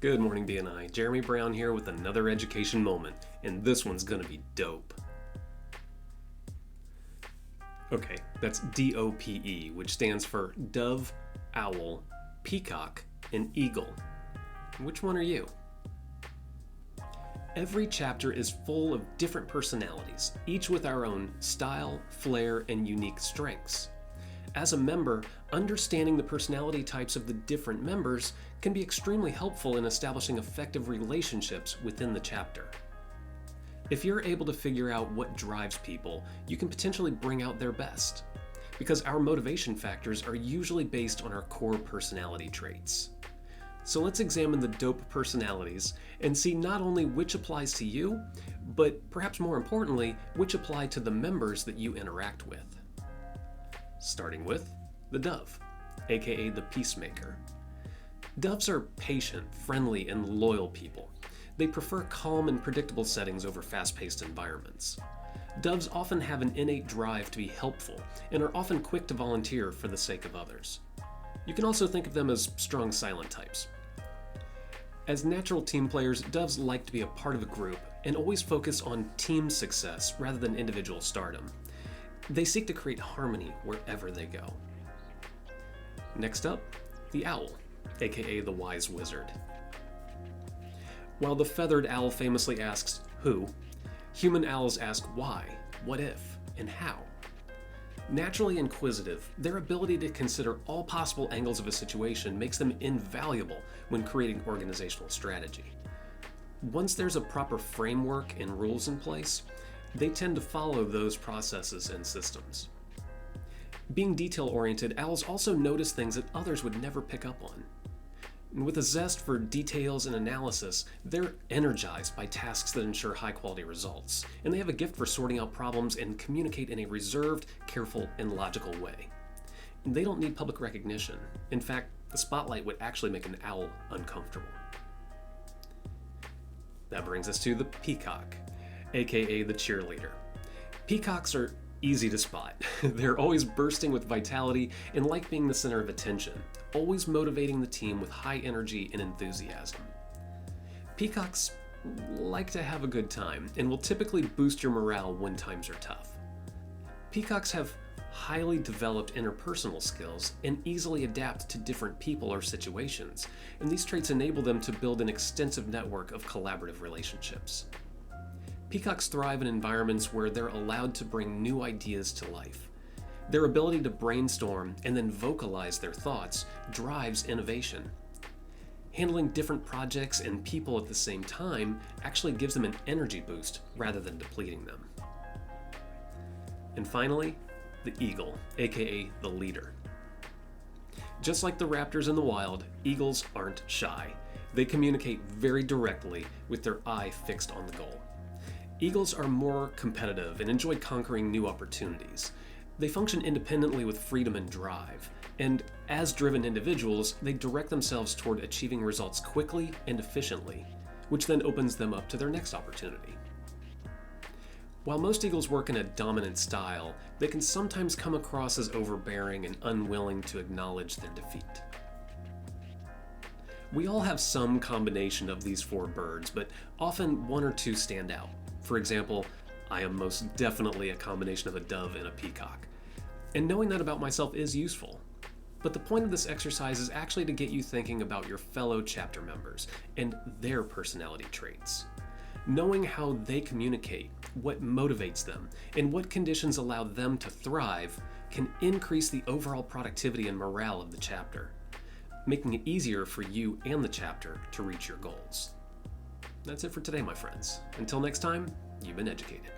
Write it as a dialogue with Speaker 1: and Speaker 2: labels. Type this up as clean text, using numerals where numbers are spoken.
Speaker 1: Good morning, BNI. Jeremy Brown here with another education moment, and this one's gonna be dope. Okay, that's D.O.P.E, which stands for Dove, Owl, Peacock, and Eagle. Which one are you? Every chapter is full of different personalities, each with our own style, flair, and unique strengths. As a member, understanding the personality types of the different members can be extremely helpful in establishing effective relationships within the chapter. If you're able to figure out what drives people, you can potentially bring out their best, because our motivation factors are usually based on our core personality traits. So let's examine the D.O.P.E personalities and see not only which applies to you, but perhaps more importantly, which apply to the members that you interact with. Starting with the dove, aka the peacemaker. Doves are patient, friendly, and loyal people. They prefer calm and predictable settings over fast-paced environments. Doves often have an innate drive to be helpful and are often quick to volunteer for the sake of others. You can also think of them as strong silent types. As natural team players, doves like to be a part of a group and always focus on team success rather than individual stardom. They seek to create harmony wherever they go. Next up, the owl, aka the wise wizard. While the feathered owl famously asks, who, human owls ask why, what if, and how. Naturally inquisitive, their ability to consider all possible angles of a situation makes them invaluable when creating organizational strategy. Once there's a proper framework and rules in place, they tend to follow those processes and systems. Being detail-oriented, owls also notice things that others would never pick up on. And with a zest for details and analysis, they're energized by tasks that ensure high-quality results, and they have a gift for sorting out problems and communicate in a reserved, careful, and logical way. And they don't need public recognition. In fact, the spotlight would actually make an owl uncomfortable. That brings us to the peacock, aka the cheerleader. Peacocks are easy to spot. They're always bursting with vitality and like being the center of attention, always motivating the team with high energy and enthusiasm. Peacocks like to have a good time and will typically boost your morale when times are tough. Peacocks have highly developed interpersonal skills and easily adapt to different people or situations, and these traits enable them to build an extensive network of collaborative relationships. Peacocks thrive in environments where they're allowed to bring new ideas to life. Their ability to brainstorm and then vocalize their thoughts drives innovation. Handling different projects and people at the same time actually gives them an energy boost rather than depleting them. And finally, the eagle, aka the leader. Just like the raptors in the wild, eagles aren't shy. They communicate very directly with their eye fixed on the goal. Eagles are more competitive and enjoy conquering new opportunities. They function independently with freedom and drive, and as driven individuals, they direct themselves toward achieving results quickly and efficiently, which then opens them up to their next opportunity. While most eagles work in a dominant style, they can sometimes come across as overbearing and unwilling to acknowledge their defeat. We all have some combination of these four birds, but often one or two stand out. For example, I am most definitely a combination of a dove and a peacock. And knowing that about myself is useful. But the point of this exercise is actually to get you thinking about your fellow chapter members and their personality traits. Knowing how they communicate, what motivates them, and what conditions allow them to thrive can increase the overall productivity and morale of the chapter, making it easier for you and the chapter to reach your goals. That's it for today, my friends. Until next time, you've been educated.